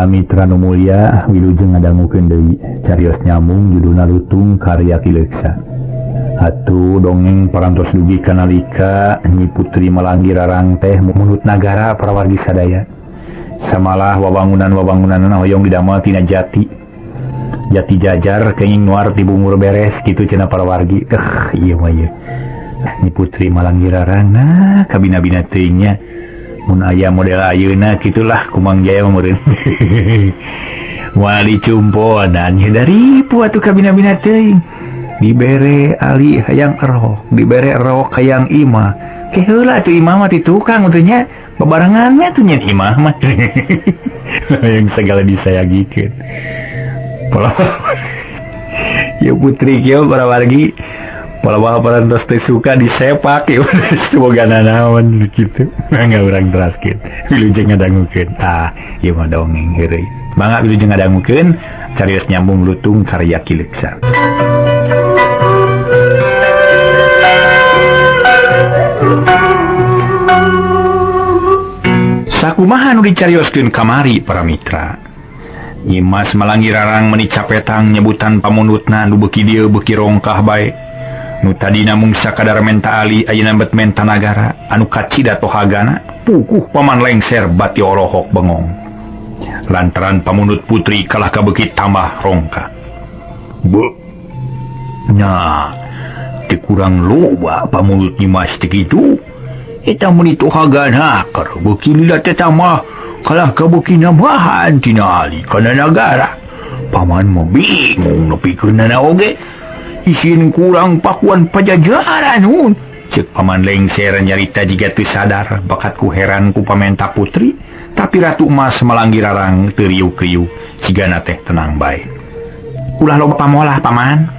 Para mitra nu mulia, wilujeng ngadangukeun deui cariyos nyambung judulna Lutung karya Kileksa. Atuh dongeng parantos dugi kanalika Nyi Putri Malanggi Rarang teh munut nagara prawargi sadaya. Samalah wabangunan-wabangunanna hoyong didamel tina jati jajar kenging nuar ti bungur beres kitu cenah parawargi. Ieu mah ieu. Nyi Putri Malanggi Rarang nah kabina-bina teuing nya. Mun aya model ayeuna kitulah kumang jaya meureun. Wali cumponan dari puatu kabina-bina teuing. Dibere ali hayang erok, dibere erok hayang imah. Keheula atuh imah mah ti tukang teh nya. Babarengan nya tuh nya imah mah. Hayang segala disayagikeun. Pola ya putri kieu para wargi. Pola parantos teh suka disepak ya semoga nanaon gitu. Enggak urang teraskeun. Wilujeng ngadangukeun. Ieu mah dongeng heureuy. Mangga wilujeng ngadangukeun cariyos nyambung Lutung karya Kileksa. Sakumaha nu dicarioskeun kamari para mitra. Nyi Mas Malanggi Rarang meuni capetang nyebutan pamunutna nu beuki dieu beuki rongkah bae. Nu tadina mung sakadar menta ali ayeuna bet menta nagara anu kacida tohagana pukuh paman lengser bati orohok bengong. Lantaran pamunut putri kalah kabeukit tambah rongkah. Nah, teu kurang loba pamunut Nyi Mas teh kitu. Eta mun tohagana keur beuki lila teh mah kalah kabeuki nambahan tina ali kana nagara. Paman mah bingung nepikeunana oge. Isin kurang pakuan pajajaran hun. Cek paman lengser nyarita jiga teu sadar bakat ku heran ku pamenta putri, tapi Ratu Mas Malanggi Rarang teu riuk-riuk sigana teh tenang bae. Ulah loba pamolah paman.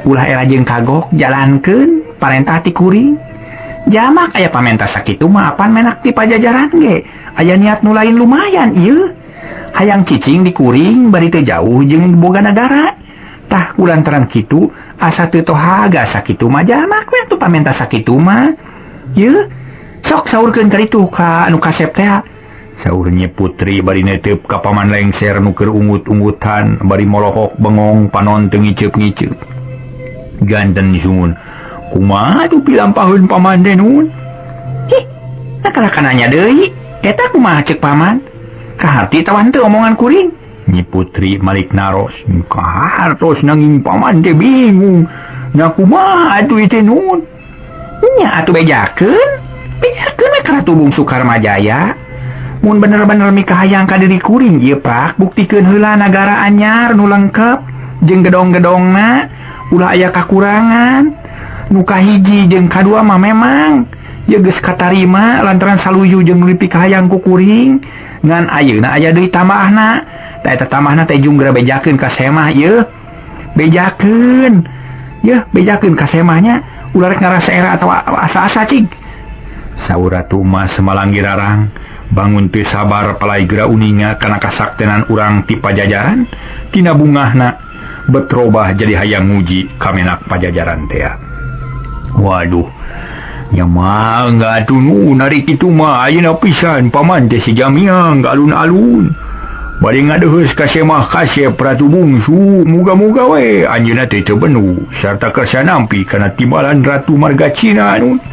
Ulah era jeung kagok jalankeun parentah ti kuring. Jamak aya pamenta sakitu mah apan menak ti pajajaran ge. Aya niat nu lain lumayan ieu. Hayang cicing di kuring bari teu jauh jeung boga nagara. Tah kulantaran kitu asa teu tohaga sakitu mah jamak we atuh pamenta sakitu mah. Yeuh, sok saurkeun ka ditu ka anu kasep teh. Saur Nyi Putri bari netep ka paman lengser nu keur ungut-ungutan bari molohok bengong panon teu ngiceup-ngiceup. Ganten sun. Kumaha atuh pilampaheun paman teh nun? Nakalakananya deui. Eta kumaha ceuk paman? Kaharti tawan teu omongan kuring. Nyi Putri malik naros. Kahartos nanging paman teh bingung. Nya kumaha atuh ieu teh nun? Nya atuh bejakeun we ka Ratu Bungsu Karmajaya. Mun bener-bener mika hayang ka diri kuring ieu prak buktikeun heula nagara anyar nu lengkep jeung gedong-gedongna ulah aya kakurangan. Nu kahiji jeung kadua mah memang ieu geus katarima lantaran saluyu jeung nu pika hayang ku kuring. Ngan ayeuna aya deui tambahna. Da eta tambahna teh jungra bejakeun ka semah ieu. Bejakeun. Yeuh, bejakeun ka semahnya ulah rek ngarasa era atawa asa-asa cing. Saur Ratu Mas Malanggi Rarang bangun teu sabar palai geura uninga kana kasaktenan urang ti pajajaran tina bungahna betrobah jadi hayang nguji kamenak pajajaran teh. Waduh, nya mah enggak atuh nu nari kitu mah ayeuna pisan paman teh sigamiang alun-alun. Bari ngadeheus ka semah kasep Ratu Bungsu, muga-muga we anjeunna teh teu benu sarta kersa nampi kana timbalan Ratu Margacina nun.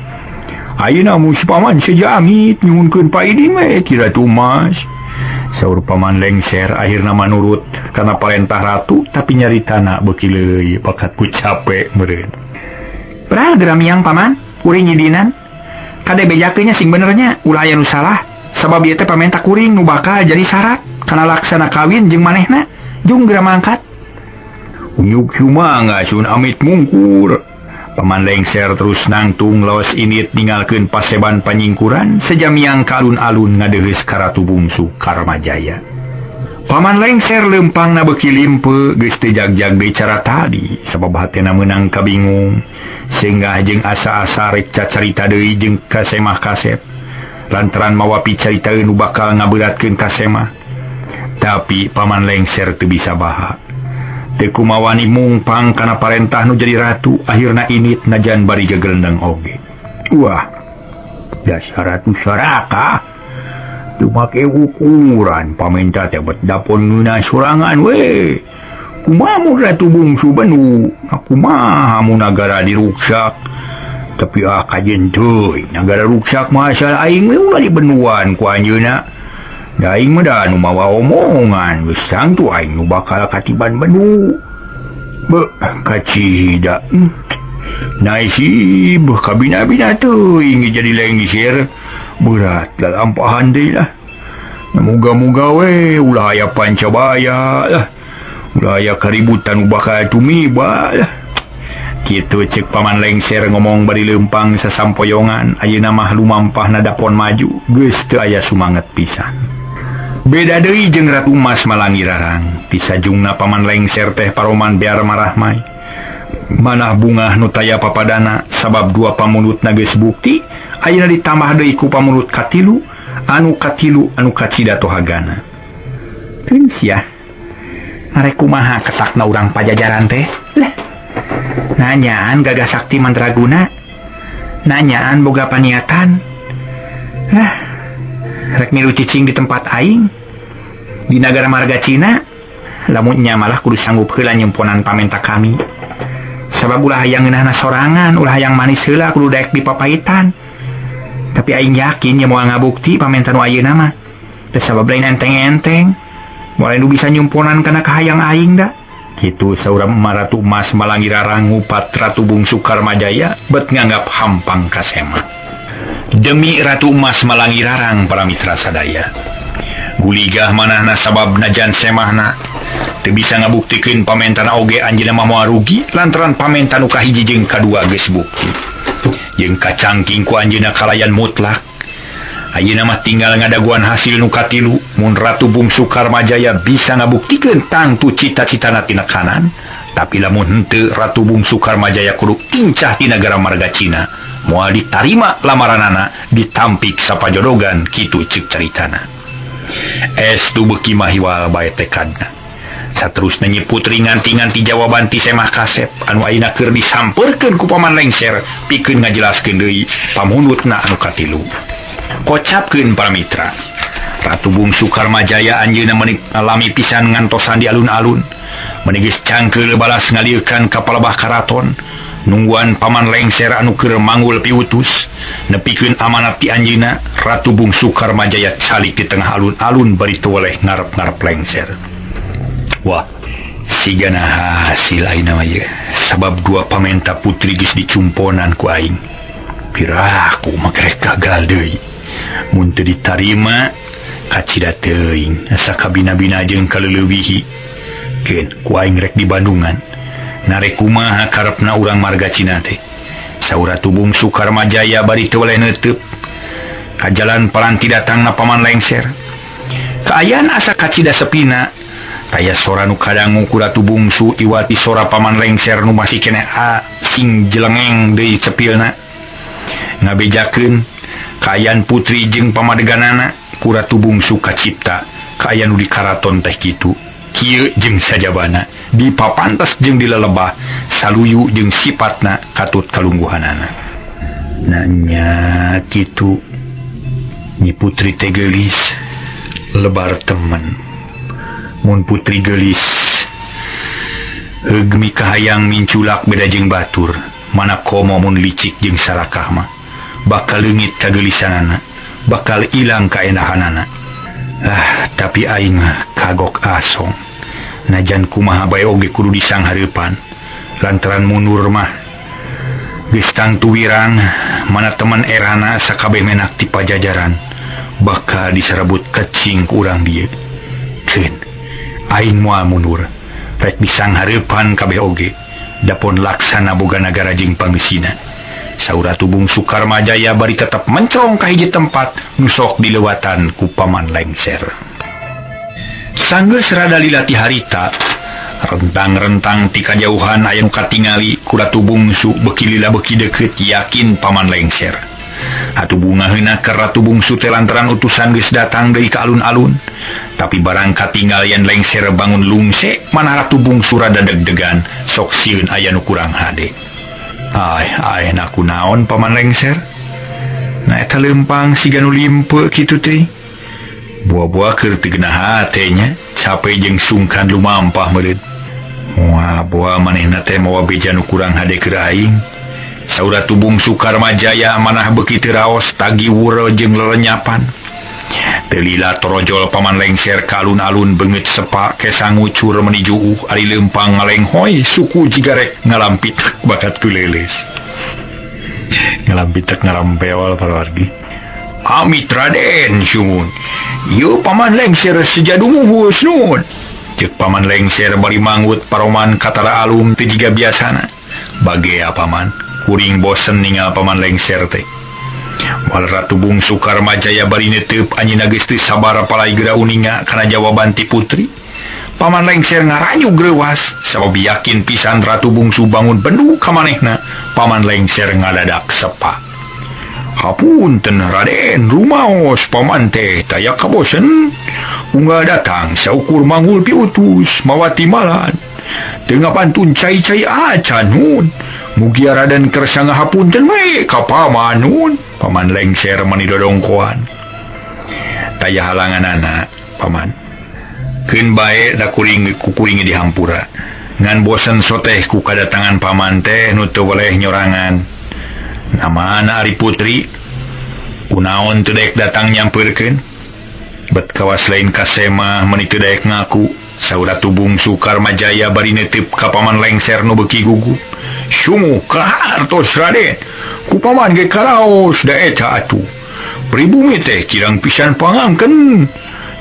Ayeuna mun si paman sejamit nyuhunkeun paidin we ti Ratu Mas. Saur paman lengser akhirna manurut kana parentah ratu tapi nyaritana beuki leuy bakat ku capek meureun. Pernah geramiang paman, kuring nyidinan. Kade bejakeunnya sing benernya ulah aya nu salah. Sabab ieu teh pamenta kuring nu bakal jadi syarat kana laksana kawin jeung manehna jeung geura mangkat. Unyuk cuma ngasun amit mungkur. Paman lengser terus nangtung lawas init ninggalkeun paseban panyingkuran sejamiang kalun-alun ngadeheus ka Ratu Bungsu Karmajaya. Paman lengser leumpangna beuki limpe geus teu jag-jag deui cara tadi sabab hatena meunang kabingung sehingga jeung asa-asa rek cacarita deui jeung ka semah kasep lantaran mawa picaritaeun nu bakal ngabeuratkeun ka semah. Tapi paman lengser teu bisa baha. Teu kumawani mungpang kana parentah nu jadi ratu akhirna init najan bari gegelendeng oge. Wah, dasar Ratu Saraka. Tu make ukuran paminta teh bet dapon ngeuna sorangan we. Kumaha mun Ratu Bungsu benu, kumaha mun nagara diruksak. Tapi kajen teuing nagara ruksak mah asal aing we ulah dibenuan ku anjeunna. Da aing mah da nu mawa omongan, geus tu aing nu bakal katiban benu. Beuh kacida. Naisi beuh kabina-bina teuing jadi lengser. Berat lalampahan deui lah. Moga-moga we ulah aya pancabaya lah. Ulah aya kaributan bakal tumiba lah. Kitu cek paman lengser ngomong bari leumpang sasampoyongan, ayeuna mah lumampahna dapon maju, geus teu aya sumanget pisan. Beda deui jeung Ratu Mas Malangirarang, pisajungna paman lengser teh paroman bear marahmai. Manah bungah nu taya papadana sabab dua pamunutna geus bukti, ayeuna ditambah deui ku pamunut katilu, anu kacida tohagana. Keun sia. Arek kumaha ketakna urang pajajaran teh? Lah. Nanyaan gagah sakti mandraguna. Nanyaan boga paniatan. Lah. Rek milu cicing di tempat aing. Di negara marga Cina, lamun nya malah kudu sanggup heula nyemponan pamenta kami. Sabab ulah hayang ngeunahna sorangan, ulah hayang manis heula kudu daek dipapaitan. Tapi aing yakin nya moal ngabukti pamenta nu ayeuna mah. Teu sabab lain enteng-enteng. Moal nu bisa nyumponan kana kahayang aing da. Kitu saurang Ratu Mas Malangirarang ngupat Ratu Bungsu Karmajaya bet nganggap hampang kasema. Demi Ratu Mas Malangirarang para mitra sadaya. Guligah manahna sabab najan semahna teu bisa ngabuktikeun pamentana oge anjeunna mah moal rugi lantaran pamenta nu kahiji jeung kadua geus bukti. Jeung kacangking ku anjeunna kalayan mutlak. Ayeuna mah tinggal ngadaguan hasil nu katilu mun Ratu Bungsu Karmajaya bisa ngabuktikeun tangtu cita-citana tina kanan, tapi lamun henteu Ratu Bungsu Karmajaya kudu incah di negara marga Cina, moal ditarima lamaranana ditampik sapajodogan kitu ceuk caritana. Estu beuki mah hiwal bae tekadna. Saterusna Nyi Putri nganti-nganti jawaban ti semah kasep anu ayeuna keur disampeurkeun ku paman lengser pikeun ngajelaskeun deui pamunutna anu katilu. Kocapkeun para mitra. Ratu Bungsu Karmajaya anjeunna menik alami pisan ngantosan di alun-alun. Menigis cangkeul balas ngalieukan ka palebah karaton. Nungguan paman lengser anu keur manggul piutus. Nepikeun amanat ti anjeunna, Ratu Bungsu Karmajaya calik di tengah alun-alun bari teu weleh ngarep-ngarep lengser. Wah, sigana hasil ayeuna mah ye. Sabab dua pamenta putri geus dicumponan ku aing. Piraku mah karek gagal deui. Mun teu ditarima kacida teuing asa kabina-bina jeung kaleulewihi. Keun ku aing rek di Bandungan. Narek kumaha karepna urang marga Cina teh. Saur Ratu Bungsu Karmajaya bari teu weleh neuteub. Kajalan palanti datangna paman lengser. Kaayaan asa kacida sepina. Taya sora nu kadangu ku Ratu Bungsu iwati sora paman lengser nu masih kene sing jelengeng deui cepilna. Ngabejakeun kaayaan putri jeung pamadeganana ku Ratu Bungsu kacipta kaayaan nu di karaton teh kitu. Kieu jeung sajabana dipapantes jeung dilelebah saluyu jeung sifatna katut kalungguhanana. Nanya kitu Nyi Putri teh geulis lebar temen. Mun putri geulis heug mikahayang minculak beda jeung batur, mana komo mun licik jeung sarakah mah bakal leungit kagelisanana, bakal ilang kaendahanana. Tapi aing mah kagok asong. Najan kumaha bae oge kudu disanghareupan. Lantaran mundur mah geus tangtu wirang, mana teman erana sakabeh menak ti pajajaran bakal diserebut kecing ku urang dieu. Keun aing moal mundur rek disanghareupan kabeh oge dapon laksana boga nagara jeung pangeusina. Saur Ratu Bungsu Karmajaya bari tetep mencrong ka hiji tempat nu sok dilewatan ku paman lengser. Sanggeus rada lila ti harita, rentang-rentang ti kajauhan aya nu katingali ku Ratu Bungsu beuki lila beuki deukeut yakin paman lengser. Atuh bungaheuna keur Ratu Bungsu teh lantaran utusan geus datang deui ka alun-alun. Tapi barang katinggalian lengser bangun lungse, mana Ratu Bungsu rada deg-degan sok sieun aya nu kurang hade. Ai naku naon paman lengser? Na eta leumpang siga nu limpe kitu teh. buah-buah keur teu genah hatenya capek jeung sungkan lumampah meureun. Wah buah manehna teh mawa beja nu kurang hade keur aing. Saura tubung Sukar Majaya manah beuki teu raos tagi wure jeung lerenyapan. Telila torojol paman lengser ka alun-alun beungeut sepa kesa ngucur menuju ari leumpang ngalenghoy suku jigarek ngalampit bakat kuleuleus. Ngalampitek ngarampeol parawargi. Amit Raden Sumun. Ieu paman lengser sejadumuhus nun. Ceuk paman lengser bari manggut paroman katara alum teu jiga biasana. Bagea paman, kuring bosen ningal paman lengser teh. Wal Ratu Bungsu Karmajaya bari neteup anjeunna geus teu sabar palai geura uninga kana jawaban ti putri. Paman lengser ngaranyu greuwas sabab yakin pisan Ratu Bungsu bangun bendu ka manehna. Paman lengser ngadadak sepa. Hapunten Raden, rumaos paman teh taya kabosen. Unggal datang saukur manggul piutus mawati malan. Teu ngapantun cai-cai acan nun. Mugia Raden kersa ngahapunten we ka paman nun. Paman lengser manidodongkoan. Taya halanganana paman. Keun bae da kuring di hampura. Ngan bosen soteh ku kadatangan paman teh nu teu weleh nyorangan. Namana Ari Putri. Kunaon teu daek datang nyampeurkeun. Bet kawas lain kasema meuni teu daek ngaku. Saura tubung Sukar Majaya bari neteup ka paman lengser nu beuki gugup. Sumu kahartos Raden. Ku paman ge karaos da eta atuh. Pribumi teh kirang pisan pangangkeun.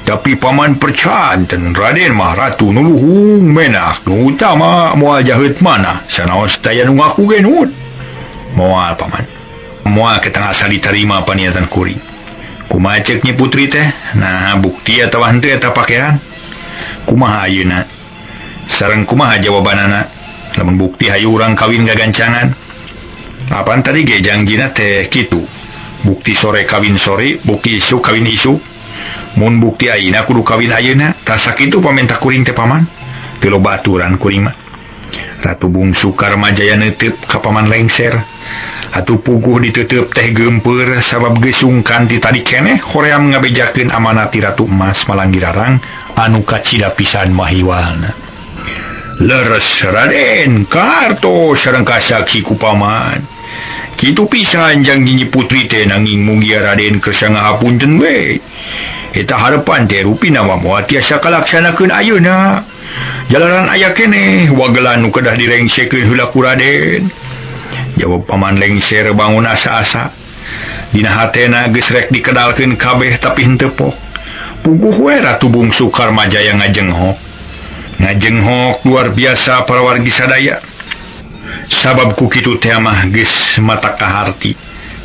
Tapi paman percanten Raden mah ratu nu luhung menak nu utama moal jaheut mana sanaos daya nu ngaku ge nun. Moal paman. Moal ketengah ditarima paniatan kuring. Kumaha ceuk Nyi Putri teh? Nah bukti atawa henteu eta pakean? Kumaha ayeuna? Sareng kumaha jawabanana? Lamun bukti hayu urang kawin gagancangan. Apaan tadi ge jangjina teh kitu. Bukti sore kawin sore, bukti isu kawin isu. Mun bukti ayeuna kudu kawin ayeuna, tah sakitu pamenta kuring teh paman. Teu loba aturan kuring mah. Ratu Bungsu Karmajaya neteup ka paman lengser. Atuh puguh diteuteup teh geumpeur sabab geus sungkan ti tadi keneh hoream ngabejakeun amanat ti Ratu Emas Malanggirarang anu kacida pisan mahiwalna. Leres Raden, karto sareng kasaksi ku paman. Kitu pisan jang Nyi Putri teh nanging mugia Raden kersa ngahapunten we. Eta harepan teh rupina mah moal tiasa kalaksanakeun ayeuna. Jalaran aya keneh wagelan nu kedah direngsekeun heula ku Raden. Jawab paman lengser bangun asa-asa. Dina hatena geus rek dikedalkeun kabeh tapi henteu pok. Puguh we Ratu Bungsu Karmajaya ngajenghok. Ngajenghok luar biasa para wargi sadaya. Sabab ku kitu teh mah geus mata kaharti.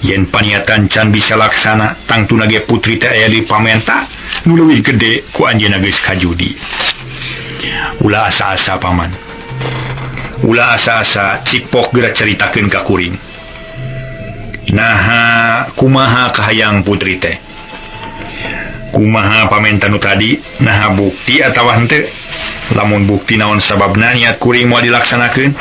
Yen paniatan can bisa laksana tangtuna ge putri teh aya di pamenta nu leuwih gede ku anjeunna geus kajudi. Ulah asa-asa paman. Ulah asa-asa cik pok geura caritakeun ka kuring. Naha kumaha kahayang putri teh? Kumaha pamenta nu tadi? Naha bukti atawa henteu? Lamun bukti naon sababna niat kuring moal dilaksanakeun?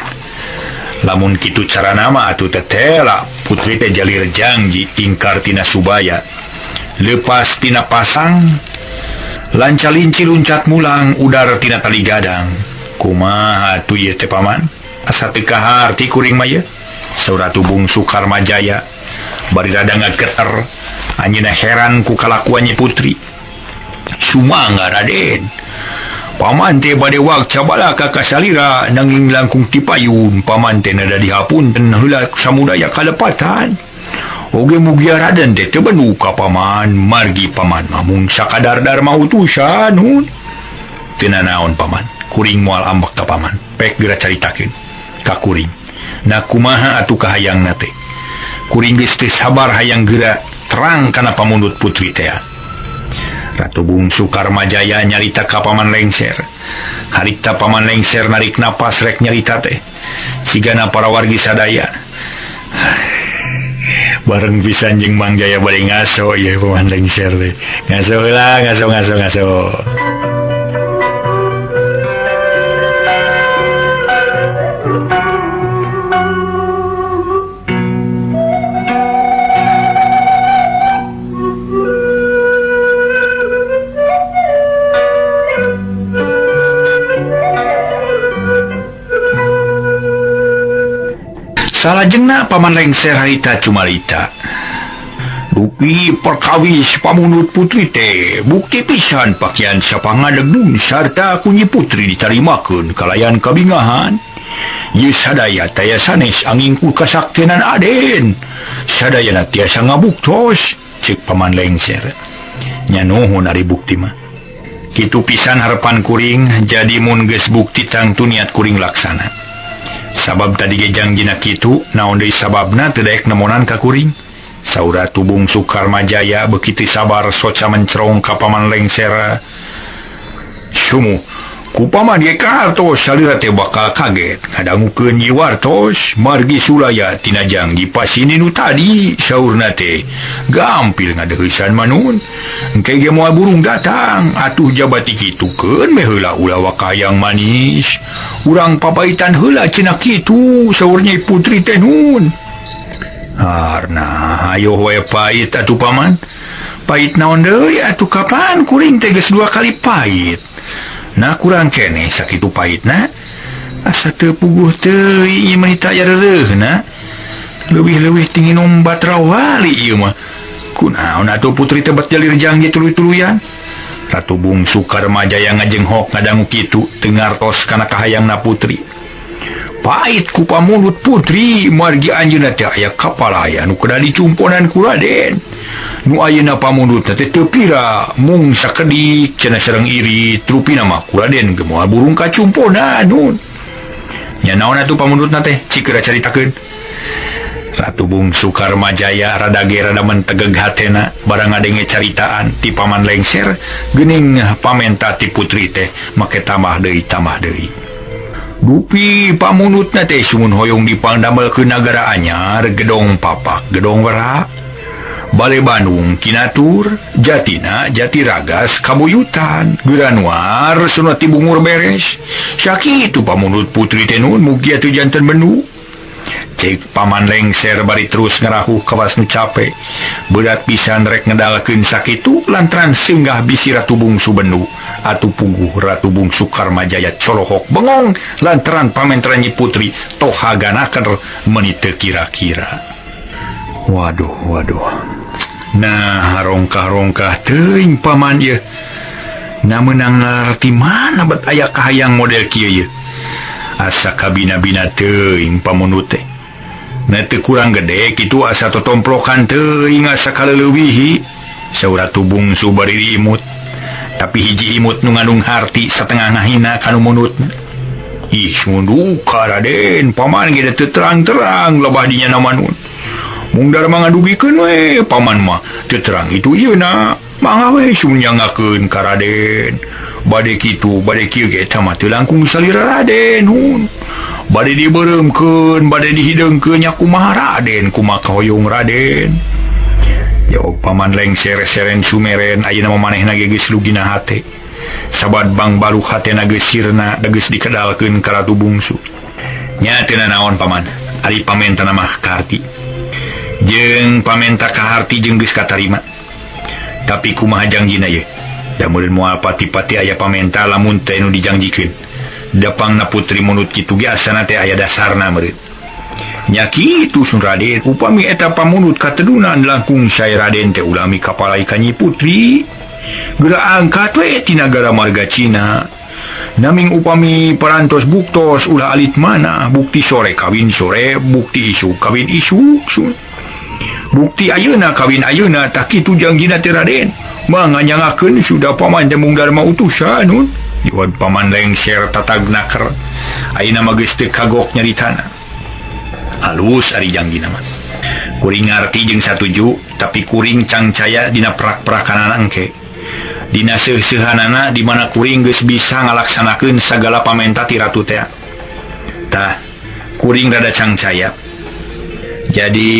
Lamun kitu carana mah atuh tetela putri teh jalir janji ingkar tina Subaya. Lepas tina pasang lancalinci luncat mulang udar tina tali gadang. Kumaha atuh ieu teh paman? Asa teu kaharti kuring mah ye. Saura Bungsu Karmajaya bari rada ngageter. Anjeunna heran ku kalakuan Nyi Putri. Sumangga Raden. Paman teh bade wakca bala ka kasalira nanging langkung ti payun. Paman teh nada dihapunten heula samudaya kalepatan. Oge mugia Raden teh teu bendu ka paman, margi paman mung sakadar dharma utusan nun. Teu nanaon paman. Kuring moal ambek ka paman. Pek geura caritakeun ka kuring. Na kumaha atuh kahayangna teh? Kuring geus teu sabar hayang geura terang kana pamundut putri teh. Ratu Bungsu Karmajaya nyarita ka paman lengser. Harita paman lengser narik napas rek nyarita teh. Sigana para wargi sadaya. Bareng pisan jeung Mang Jaya bade ngaso ieu paman lengser teh. Ngaso heula, ngaso. salajengna paman lengser harita cumarita. Dupi perkawis pamunut putri teh bukti pisan pakaian sapangadegun sarta kunyi putri ditarimakeun kalayan kabingahan. Ye sadaya taya sanes angingku kasaktianan Aden. Sadayana tiasa ngabuktos cek paman lengser. Nya nuhun ari bukti mah. Kitu pisan harapan kuring jadi mun geus bukti tangtu niat kuring laksana. Sabab tadi ge jangjina kitu naon deui sababna teu daek nemonan ka kuring. Saura tubung Sukarmajaya bekitu sabar soca mencerong ka paman lengser. Sumu ku paman ge kahartos salira teh bakal kaget ngadangukeun ieu wartos margi sulaya tina jangji pasini nu tadi saurna teh gampil ngadeuheusan manun engke ge moal burung datang atuh jabati kitukeun me heula ulah wakayang manis urang papaitan heula cenah kitu saur Nyai Putri teh nun. Harna ayo wae pait atuh paman. Pait naon deui atuh kapan kuring teh geus 2 kali pait. Nah kurang kene sakitu pahitna asa teu puguh teuing ieu mah ditaya reureuhna leuwih-leuwih tinggi numbat rawali ieu mah kunaon atuh putri teh bat jalir janji tuluy-tuluyan. Ratu Bungsu Karmajaya ngajenghok ngadangu kitu teu ngartos kana kahayangna putri. Pait ku pamulut putri margi anjeunna teh aya kapalaya nu kedah dicumponan ku Raden. Nu ayeuna pamundutna teh teu pira mung sakedik cenah sareng iri trupina mah ku Raden ge moal burung kacumponan nun. Nya naon atuh pamundutna teh cikeura caritakeun. Ratu Bungsu Karmajaya rada mentegeg hatena barang ngadenge caritaan ti paman lengser geuning pamenta ti putri teh make tambah deui. Dupi pamunutna teh sumun hoyong dipangdamelkeun nagara anyar gedong papak gedong werak Bale Bandung kinatur Jatina Jatiragas kabuyutan Geranuar sunati bungur beres sakitu pamunut putri teh nun mugi atuh janten benu. Cek paman lengser bari terus ngarahuh kawas nu capek berat pisan rek ngedalakeun sakitu lantaran singgah bisi Ratu Bungsu Benu atuh puguh Ratu Bungsu Karmajaya colohok bengong lantaran pamentra Nyi Putri tohaganaker meuni teu kira-kira. Waduh. Nah rongkah-rongkah teuing paman ye. Na meunang ngarti mana bet aya kahayang model kieu ye. Asa kabina-bina teuing pamunut teh. Na teu kurang gede kitu asa totomplokan teuing asa kaleuwih saur Ratu Bungsu bari imut. Tapi hiji imut nu ngandung harti satengah ngahina kanu munutna. Ih sunduka Raden paman ge teu terang-terang lebah dinya namanun. Mung darma ngadugikeun we paman mah teu terang itu ieuna mangga we sumnyangakeun ka Raden. Bade kitu bade kieu ge eta mah teu langkung salira Raden nun. Bade dibereumkeun bade dihideungkeun nya kumaha Raden kumaha hoyong Raden. Jawab paman lengser seren sumeren ayeuna mamanehna ge geus lugina hate. Sabad bang baluh hatena geus sirna da geus dikedalkeun ka Ratu Bungsu. Nya teu naon paman, ari pamenta mah karti. Jeung pamenta kaharti jeung geus katarima. Tapi kumaha jangjina ye? Da meureun moal pati-pati aya pamenta lamun teh nu dijangjikeun. Dapangna putri munut kitu ge asana teh aya dasarna meureun. Nya kitu sun Raden upami eta pamunut katedunan langkung sae Raden teh ulami kapalai ka Nyi Putri. Geura angkat we ti nagara marga Cina. Naming upami parantos buktos ulah alit mana bukti sore kawin sore bukti isu kawin isu sun. Bukti ayeuna kawin ayeuna tak kitu jangjina teh Raden. Manganyangakeun sudah paman teh mung darma utusan nun. Jawab paman lengser tatagnaker. Ayeuna mah geus teu kagok nyaritana. Halus ari jangjina mah. Kuring ngarti jeung satuju, tapi kuring cangcaya dina perak-perakanana engke. Dina seuh-seuhanana di mana kuring geus bisa ngalaksanakeun sagala pamenta ti ratu teh. Tah, kuring rada cangcaya. Jadi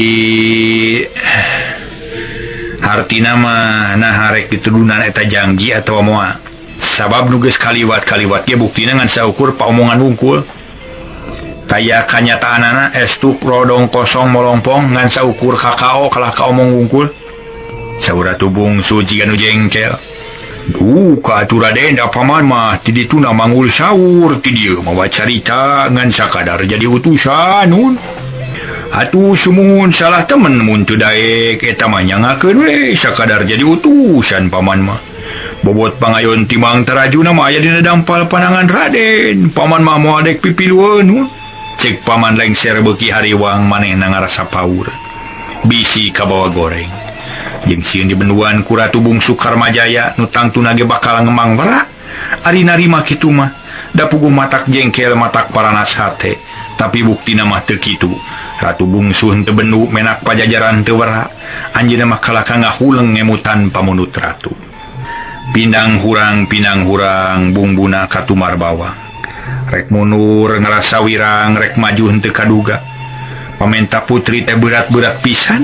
hartina mah nah harek ditudunan eta janji atawa moal. Sabab nu geus kaliwat-kaliwat ge buktina ngan saukur paomongan wungkul. Kaya kanyataanana estu prodong kosong molongpong ngan saukur kakao kalah kaomong wungkul. Saur Ratu Bungsu jiga nu jengkel. Ka atuh Raden da paman mah ti dituna mangul saur ti dieu mawa carita ngan sakadar jadi utusan nun. Atuh sumun salah temen mun teu daek eta mah nyangakeun we sakadar jadi utusan paman mah. Bobot pangayon timang tarajuna mah aya dina dampal panangan Raden. Paman mah moal dek pipilueun. Cek paman lengser beuki hariwang manehna ngarasa paur. Bisi kabawa goreng. Jeung sieun dibenduan ku Ratu Bungsu Karmajaya nu tangtuna ge bakal ngemang bara. Ari narima kitu mah da puguh matak jengkel matak paranas hate. Tapi buktina mah teu kitu. Ratu Bungsu henteu bendu menak pajajaran teu wara. Anjeunna mah kalaka ngahuleng ngemutan pamunut ratu. Pindang hurang bungbuna katumar bawang. Rek mundur ngerasa wirang rek maju henteu kaduga. Pamenta putri teh berat-berat pisan.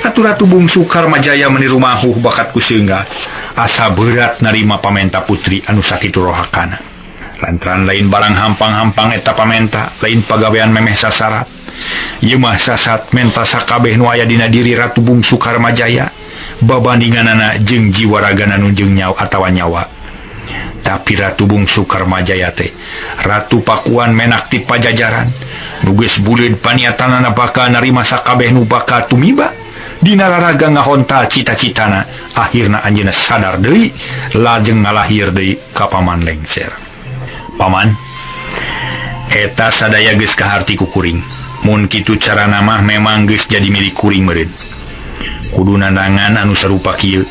Ratu Bungsu Karmajaya meniru mahuh bakat kuseunggah. Asa berat narima pamenta putri anu sakitu rohakana. Lantaran lain barang hampang-hampang eta pamenta, lain pagawean memeh sasarat. Ieu mah sasat menta sakabeh nu aya dina diri Ratu Bungsu Karmajaya babandinganana jeung jiwa ragana nu jeung nyawa. Tapi Ratu Bungsu Karmajaya teh ratu pakuan menak ti pajajaran nu geus buleud paniatanana bakal narima sakabeh nu bakal tumiba dina raraga ngahontal cita-citana. Akhirna anjeunna sadar deui lajeng ngalahir deui ka paman lengser. Paman, eta sadaya geus kaharti ku kuring. Mun kitu carana mah memang geus jadi milik kuring meureun. Kudu nandangan anu sarupa kieu.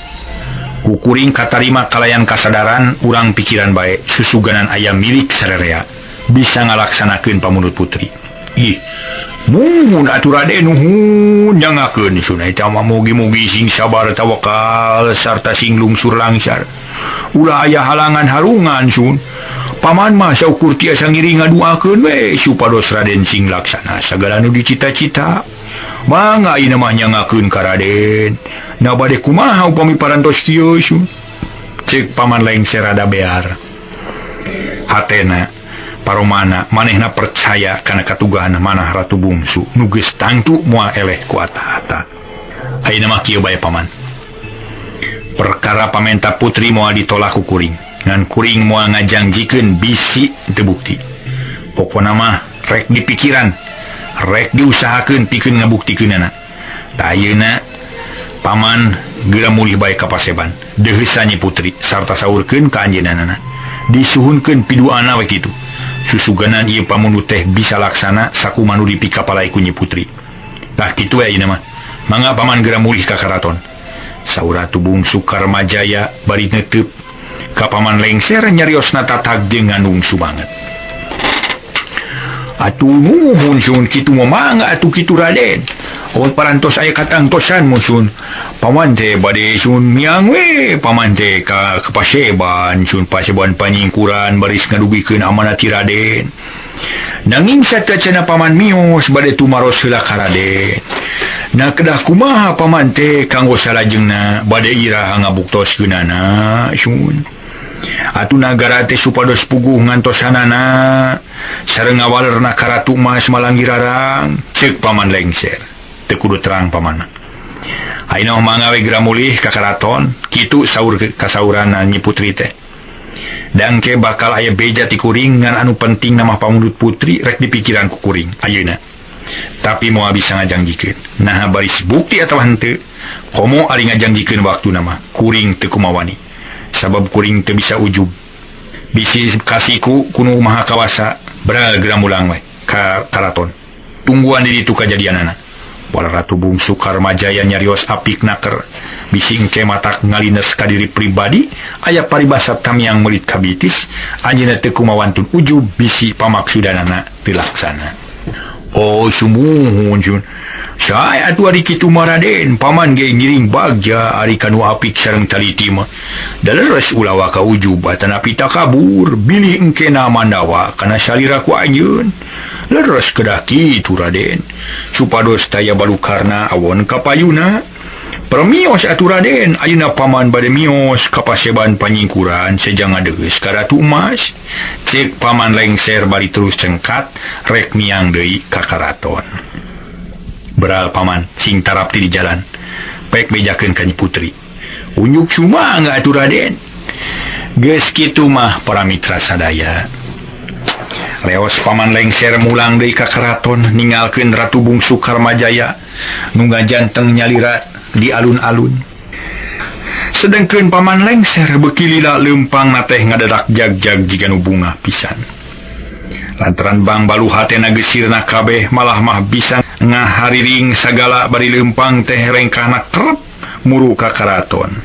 Ku kuring katarima kalayan kasadaran urang pikiran bae susuganan aya milik sarerea bisa ngalaksanakeun pamunut putri. Ih, mun atuh Raden nuhun nyangakeun sun eta mah mugi-mugi sing sabar tawakal sarta sing lungsur langsar. Ulah aya halangan harungan sun. Paman mah saukur tiasa ngiring ngaduakeun we supados Raden sing laksana sagala nu dicita-cita. Mangga ieu mah nyangakeun ka Raden. Na bade kumaha upami parantos kieu sun. Cek paman lengser rada bear. Hatena paromana manehna percaya kana katugahan manah Ratu Bungsu nu geus tangtu moal eleh ku ata-ata. Ayeuna mah kieu bae paman. Perkara pamenta putri moal ditolak ku kuring. Ngan kuring moal ngajangjikeun bisi teu bukti. Pokona mah rek dipikiran, rek diusahakeun pikeun ngabuktikeunana. Da ayeuna paman geura mulih bae ka Paseban. Deheus Nyi Putri sarta saurkeun ka anjeunana. Disuhunkeun piduana we kitu. Susuganan ieu pamunut teh bisa laksana sakumaha nu dipikapalai ku Nyi Putri. Tah kitu we ayeuna mah. Mangga paman geura mulih ka karaton. Saur Ratu Bungsu Karmajaya bari neuteub ka paman lengser nyariosna tatag jeung nganungsu banget. Atuh nuhun sun kitu mah mangga atuh kitu Raden. Awan parantos aya katangtosan musun. Paman teh bade sun miang we paman teh ka Paseban sun Paseban panyingkuran baris ngadugikeun amanat ti Raden. Nanging sateuceuna paman mios bade tumaros heula ka Raden. Na kedah kumaha paman teh kanggo salajengna bade iraha ngabuktoskeunana sun. Atuh nagara teh supados puguh ngantosanana sareng ngawalerna ka Ratu Mas Malanggirarang ceuk paman lengser. Teu kudu terang paman. Ayeuna mangga we geura mulih ka karaton kitu saur kasauranna Nyi Putri teh. Dangke bakal aya beja ti kuring ngan anu penting nama pamunut putri rek dipikiran ku kuring ayeuna. Tapi moal bisa ngajangjikeun. Nah baris bukti atawa henteu komo ari ngajangjikeun waktuna mah kuring teu kumawani. Sabab kuring teu bisa ujub. Bisi kasiku kuno maha kawasa beral geura mulang we ka karaton. Tungguan di ditu kajadianana. Wala Ratu Bungsu Karmajaya nyarios apik naker. Bisi engke matak ngalines ka diri pribadi aya paribasa tamiang meuli kabitis anjeunna teu kumawantun ujub bisi pamaksudanana dilaksana. Oh sumuhun jun. Sae atuh ari kitu mah Raden, paman ge ngiring bagja ari kanu apik sareng taliti mah. Daleres ulah ka ujub atanapi takabur, bilih engkena Mandawa kana salira ku anjeun. Leres kedah kitu Raden. Supados taya balukarna awon kapayuna. Permios atuh Raden, ayeuna paman bade mios ka Paseban panyingkuran sejang ngadeus ka Ratu Emas. Cek paman lengser bari terus cengkat rek miang deui ka karaton. Beral paman sing tarap di jalan. Pek bejakeun ka Nyi Putri. Unyuk sumangga atuh Raden. Geus kitu mah para mitra sadaya. Leos paman lengser mulang deui ka keraton ningalkeun Ratu Bungsu Karmajaya nu ngajanteng nyalira di alun-alun. Sedengkeun paman lengser beuki lila leumpang na teh ngadadak jag-jag jiga nu bunga pisan. Lantaran Bang Baluha teh nageusirna kabeh malah mah bisa ngahariring sagala bari leumpang teh rengkahna krep muru ka keraton.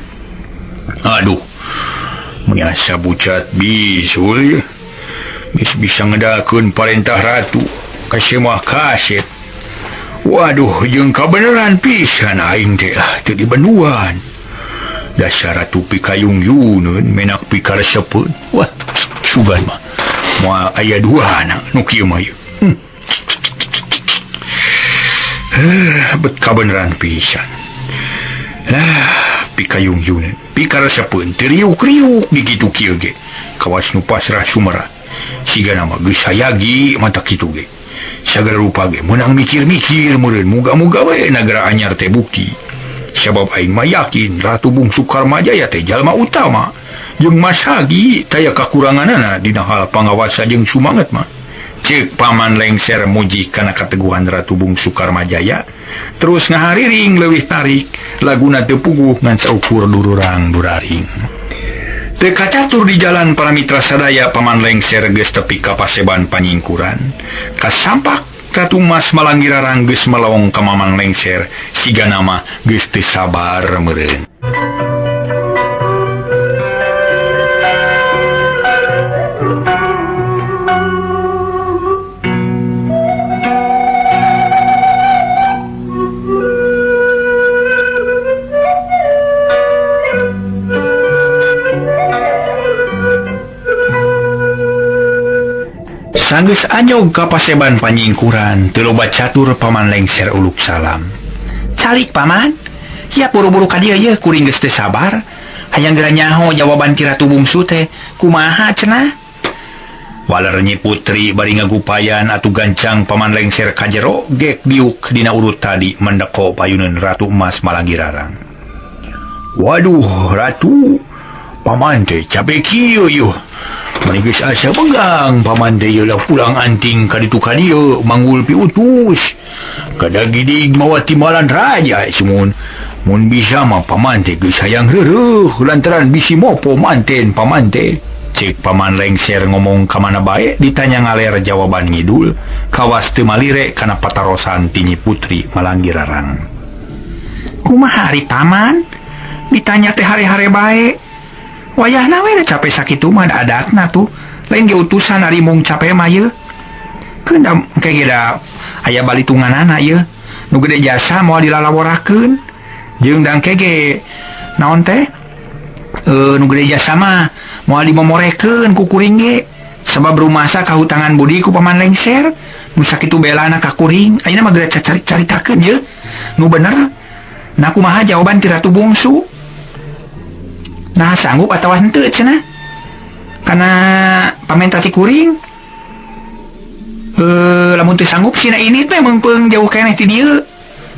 Aduh, menyasa bucat bisul ya. Bisa ngedakeun parentah ratu kasih mah kaset. Waduh, jeung kabeneran pisan aing teh teu dibanduan. Dasar ratu pikayung yuneun menak pikaresepeun. Wah, sugan mah moal aya duana nu kieu mah ye. Bet kabeneran pisan. Lah, pikayung yuneun pikaresepeun teu riuk-riuk di kitu kieu ge. Kawas nu pasrah sumera. Siga nama geus sayagi mata kitu ge. Sagala rupa ge meunang mikir-mikir meureun muga-muga we nagara anyar teh bukti. Sabab aing mah yakin Ratu Bungsu Karmajaya teh jalma utama jeung masagi taya kakuranganana dina hal pangawasa jeung sumanget mah. Ceuk paman lengser muji kana kateguhan Ratu Bungsu Karmajaya terus ngahariring leuwih tarik laguna teu puguh ngan saukur dururang duraring. Teu kacatur di jalan para mitra sadaya paman lengser geus tepi ka paseban panyingkuran. Kasampak Ratu Mas Malanggirarang geus melawong ka paman lengser sigana mah geus teu sabar meureun. Sanggeus anyog ka paseban panyingkuran teu loba catur paman lengser uluk salam. Calik paman, ya buru-buru ka dieu ye kuring geus teu sabar. Hayang geura nyaho jawaban ti Ratu Bungsu teh kumaha cenah? Waler Nyi Putri bari ngagupayan atuh gancang paman lengser ka jero gek biuk dina urut tadi mendeko payuneun Ratu Emas Malanggirarang. Waduh Ratu, paman teh cabe kieu yuh. Manigis asa pegang paman teh lah pulang anting ka ditu ka dieu manggul piutus. Kadagidig mawa timbalan raja semun. Mun bisa mah paman teh geus hayang reureuh lantaran bisi mopo manten paman teh. Cek paman lengser ngomong ka mana bae ditanya ngaler jawaban ngidul kawas teu malire kana patarosan ti Nyi Putri Malanggirarang. Kumaha ari paman? Ditanya teh hare-hare bae. Wayahna we capek sakitu mah adakna tuh. Lain ge utusan ari mung capek mah ye. Keunda engke da aya balitunganana ye. Nu gede jasa moal dilalaworakeun. Jeung dangke ge naon teh? Nu gede jasa mah moal dimomorekeun ku kuring ge. Sabab rumasa kahutangan budi ku paman lengser. Nu sakitu belana ka kuring, ayeuna mah geura caritakeun ye. Nu bener. Nah kumaha jawaban ti Ratu Bungsu? Nah sanggup atau henteu cenah? Kana pamenta ti kuring. Lamun teu sanggup sina ini teh meungpeung jauh keneh ti dieu.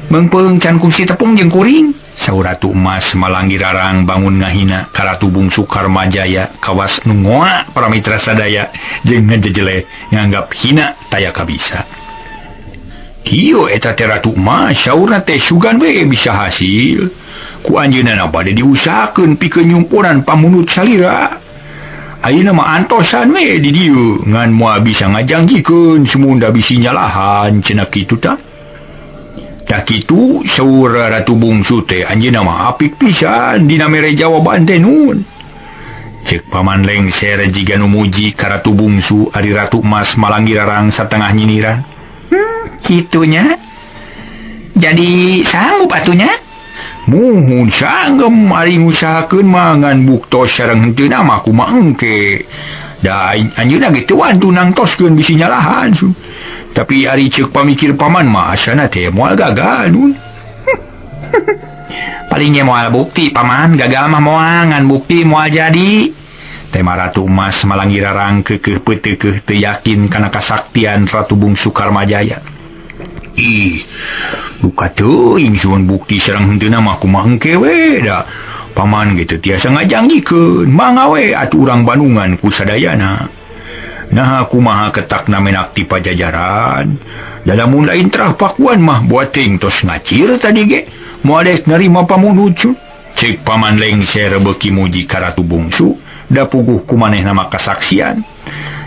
Meungpeung can kungsi tepung jeung kuring. Saur Ratu Emas Malanggirarang bangun ngahina ka Ratu Bungsu Karmajaya kawas nu ngoa para mitra sadaya jeung ngajejele nganggap hina taya kabisa. Kieu eta teh Ratu Emas saurna teh sugan we bisa hasil. Ku anjeunna bade diusahakeun pikeun nyumpuran pamunut salira. Ayeuna mah antosan we di dieu ngan moal bisa ngajanggikeun semunda bisi nyalahan cenah kitu tah. Tah kitu saur Ratu Bungsu teh anjeunna mah apik pisan dina mere jawaban teh nun. Ceuk paman lengser jiga nu muji ka Ratu Bungsu ari Ratu Emas Malanggirarang satengah nyiniran. Kitunya. Jadi sanggup atunya? Muhun sanggem ari ngusahakeun mah ngan buktos sareng henteu nama kumaha engke. Da anjeunna ge teu wantu nangtoskeun bisi nyalahan. Tapi ari ceuk pamikir paman mah asana teh moal gagal nun. Palingnya moal bukti paman, gagal mah moal ngan bukti moal jadi. Tema Ratu Emas Malanggirarang keukeuh peuteukeuh teu yakin kana kasaktian Ratu Bungsu Karmajaya. Ih, buka teuing suun bukti sareng henteuna mah kumaha engke we da. Paman gitu tiasa ngajanggikeun, mangga we atuh urang Bandungan ku sadayana. Nah kumaha ketakna menakti pajajaran. Dalam lain terah pakuan mah buat ting tos ngacir tadi ge. Moales nerima pamunucu. Cek paman lengser beki muji ka Ratu Bungsu. Da puguh kumaneh nama kasaksian.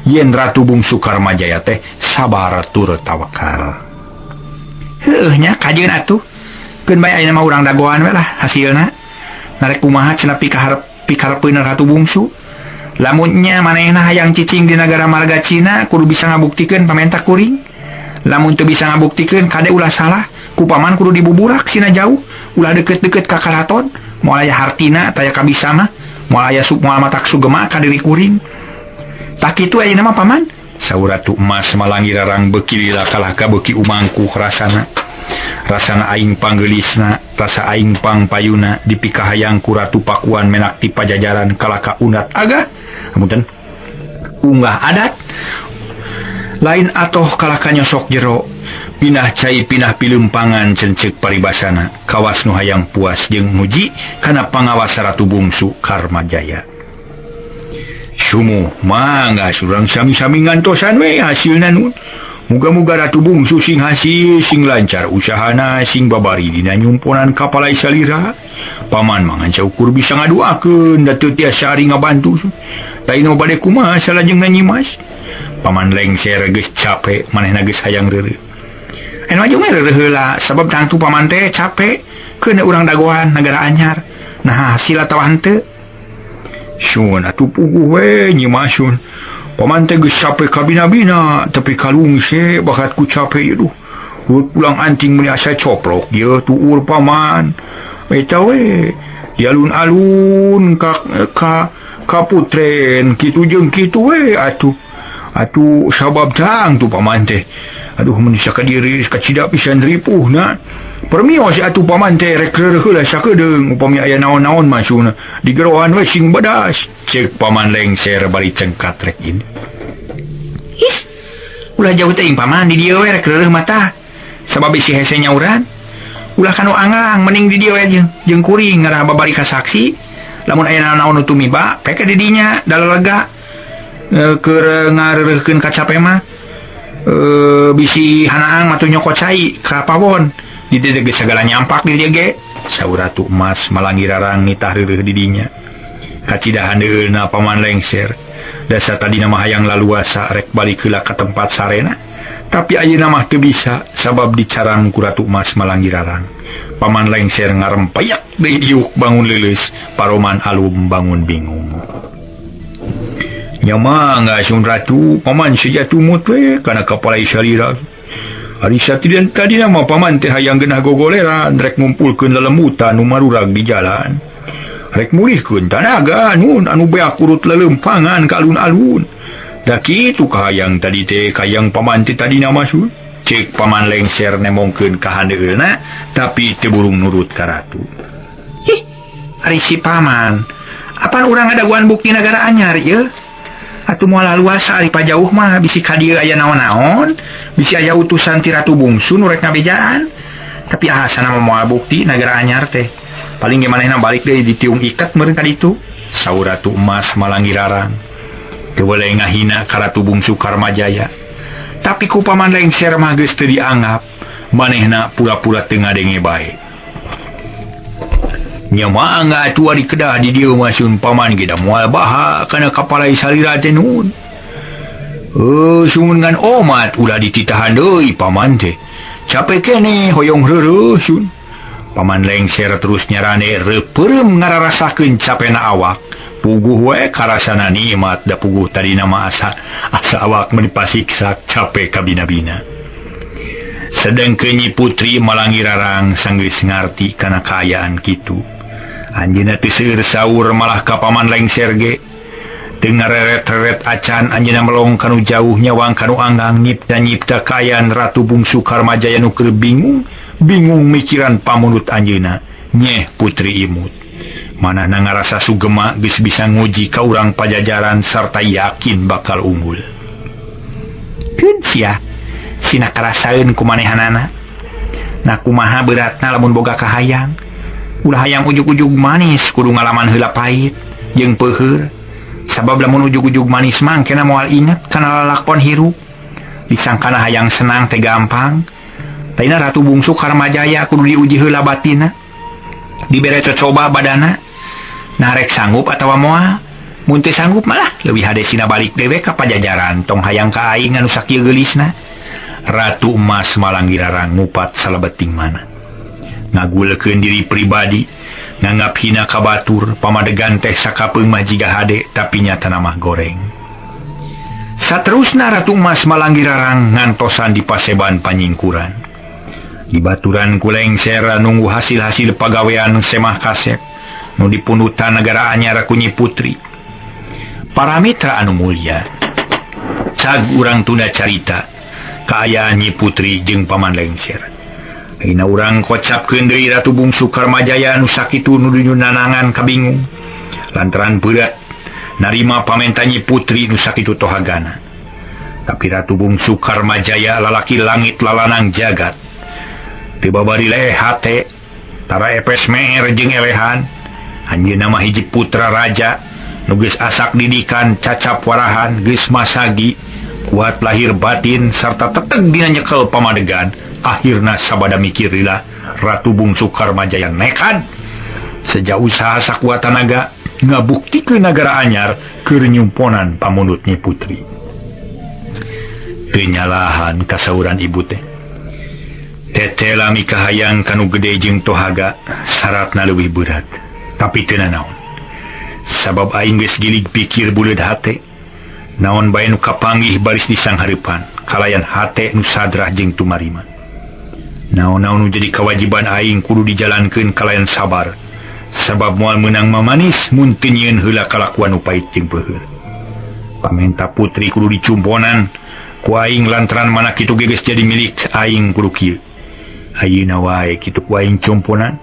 Yen Ratu Bungsu Karmajaya teh sabar tur tawakal. Nya kajeun atuh. Keun bae ayeuna mah urang dagoan we lah hasilna. Narek kumaha cenah pikarepeun Ratu Bungsu. Lamunnya manehna hayang cicing di negara marga Cina kudu bisa ngabuktikeun pamenta kuring. Lamun teu bisa ngabuktikeun kade ulah salah, ku paman kudu dibuburak sina jauh, ulah deket-deket ka karaton, moal aya hartina taya kabisa mah, moal aya moal matak sugema ka diri kuring. Tak kitu ayeuna mah paman, saur Ratu Emas Malangi Rarang beuki lila kalah ka beuki umangku rasana. Rasana aing panggeulisna, rasa aing pangpayuna dipikahayang ku Ratu Pakuan menakti pajajaran kalaka unat agah. Amunten unggah adat lain atoh kalaka nyosok jero pinah cai pinah pilumpangan cencek paribasana kawas nu hayang puas jeung muji kana pangawas Ratu Bungsu Karmajaya. Sumu mangga surang sami-sami ngantosan we hasilna nun. Muga-muga Ratu Bungsu sing hasil sing lancar usahana sing babari dina nyumponan kapalai salira. Paman manganca ukur bisa ngaduakeun da teu tiasa ari ngabantu. Lain mah bade kumaha salajengna nyimas. Paman lengser geus capek manehna geus hayang reureuh. Anu mah jeung reureuh heula sabab tangtu paman teh capek keun urang dagoan nagara anyar. Nah hasil atawa henteu? Sun atuh puguh we nyimasun. Paman teh geus capek kabina-bina tapi kalung se bakat ku capek ieu. Pulang anting meuli asa coplok ieu tuur paman. Eta we di alun-alun ka putren kitu jeung kitu we atuh sabab tang tu paman teh. Aduh mun saka diri kacida pisan ripuhna. Permios atuh paman teh rek reureuh heula sakedeung upami aya naon-naon masuna digerohan we sing badas. Cek paman lengser bari cengkat rek ini. His, ulah jauh teuing paman di dieu we rek reureuh mata. Sabab isi hese nyauran. Ulah kanu angang mending di dieu we jeung kuring ngaraha babari ka saksi. Lamun aya naon-naon nu tumiba, peke di dinya dalalega keur ngareureuhkeun ka capek mah. Bisi hanaang matu nyokot cai ka pawon. Di dieu geus sagala nyampak di dieu ge. Saur Ratu Emas Malangi Rarang nitah reureuh di dinya. Kacidahan deulna paman lengser. Dasa tadina mah hayang laluasa rek balik heula ka tempat sarena. Tapi ayeuna mah teu bisa sabab dicarang ku Ratu Emas Malangi Rarang. Paman lengser ngarempeyak deui diuk bangun leuleus, paroman alum bangun bingung. Nya mangga sun ratu, paman sejatuh mut we kana kapalai salira. Ari satidin tadina mah paman teh hayang geunah gogoleran rek ngumpulkeun lelemutan nu marurag di jalan. Rek mulihkeun tanaga nun anu beak urut lelempangan ka alun-alun. Da kitu kahayang tadi teh kayang paman teh tadina masul. Cek paman lengser nemongkeun ka handeueulna tapi teu burung nurut ka ratu. Hih, ari si paman, apan urang ngadaguan bukti nagara anyar ieu? Atuh moal laluasa ari pajauh mah bisi ka dieu aya naon-naon, bisi aya utusan ti Ratu Bungsu nu rek ngabejaan. Tapi ahasana moal bukti nagara anyar teh. Paling ge manehna balik deui ditiung iket meureun ka ditu. Saur Ratu Emas Malangi Rarang. Teu boleh ngahina ka Ratu Bungsu Karmajaya. Tapi ku paman lengser mah geus teu dianggap. Manehna pura-pura teu ngadenge bae. Nya mangga atuh ari kedah di dieu mah sun paman ge da moal baha kana kapalai salira teh nun. Sun ngan omat ulah dititahan deui paman teh. Capek keneh hoyong reureuh sun. Paman lengser terus nyarane reupeurem ngararasakeun capena awak. Puguh we karasana nikmat da puguh tadina mah asa awak menipasiksa capek kabina-bina. Sedengkeun Nyi Putri Malangi Rarang sanggeus ngarti kana kaayaan kitu. Anjeunna teu seueur saur malah ka paman lengser ge. Teu ngareret-reret acan anjeunna melong kanu jauh nyawang kanu anggang nyipta-nyipta kaayaan Ratu Bungsu Karmajaya nu keur bingung mikiran pamunut anjeunna. Nyeh Putri Imut. Manahna ngarasa sugema geus bisa nguji ka urang pajajaran sarta yakin bakal unggul. Keun sia sina karasaeun kumanehanana. Na kumaha beratna lamun boga kahayang. Ulah hayang ujug-ujug manis kudu ngalaman heula pait jeung peuheur. sabab lamun ujug-ujug manis mang kena moal inget kana lalakon hirup disangkana hayang senang teh gampang. Taina Ratu Bungsu Karmajaya kudu diuji heula batina, dibere cocoba badana narek sanggup atawa moal. Mun teu sanggup malah leuwih hade sina balik dewe ka Pajajaran tong hayang ka aing anu sakieu geulisna. Ratu Emas Malanggirarang ngupat salebeting mana ngagulkeun diri pribadi nganggap hina ka batur pamadegan teh sakapeung mah jiga hade tapi nyatana mah goreng. Saterusna Ratu Emas Malanggirarang ngantosan di paseban panyingkuran. Di baturan ku lengser nunggu hasil-hasil pagawean semah kasep nu dipundutan negara anyar ku Nyi Putri. Para mitra anu mulya, cag urang tunda carita kaayaan Nyi Putri jeung Paman Lengser. Ayeuna urang kocapkeun deui Ratu Bungsu Karmajaya anu sakitu nuju nanangan kabingung lantaran berat narima pamenta Nyi Putri nu sakitu tohagana. Tapi Ratu Bungsu Karmajaya lalaki langit lalanang jagat teu babari leeh hate tara epes meer jeung elehan. Anjeunna mah hiji putra raja nu geus asak didikan cacap warahan geus masagi kuat lahir batin sarta teteg dina nyekel pamadegan. Akhirna sabada mikir lila Ratu Bungsu Karmajaya nekat sejak usaha sakuat tenaga ngabuktikeun nagara anyar keur nyumponan pamundut Nyi Putri. Teu nyalahan kasauran ibu teh, teteh lami kahayang kanu gede jeung tohaga syaratna leuwih berat, tapi teu naon. Sabab aing geus gilig pikir buleud hate, naon bae nu kapanggih baris di sanghareupan, kalayan hate nu sadrah jeung tumarima. Naon-naon nu jadi kewajiban aing kudu dijalankeun kalayan sabar, sabab moal meunang mamanis mun teu nyieun heula kalakuan nu pait jeung peuheur. Pamenta putri kudu dicumponan ku aing lantaran mana kitu geus jadi milik aing kudu kieu. Ayeuna wae kitu ku aing cumponan,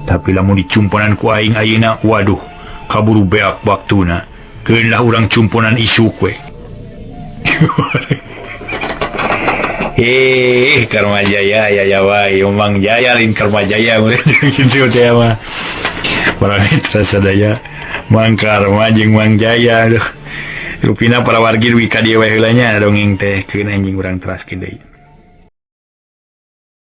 tapi lamun dicumponan ku aing ayeuna waduh kaburu beak waktuna. Keunlah urang cumponan isuk we. Karmajaya ya wae Mang Jaya lain Karmajaya gitu teh mah. Para mitra sadaya Mang Karma jeung Mang Jaya aduh. Rupina para wargi duwi ka dieu we heula nya dongeng teh keun anjing urang teraskeun deui.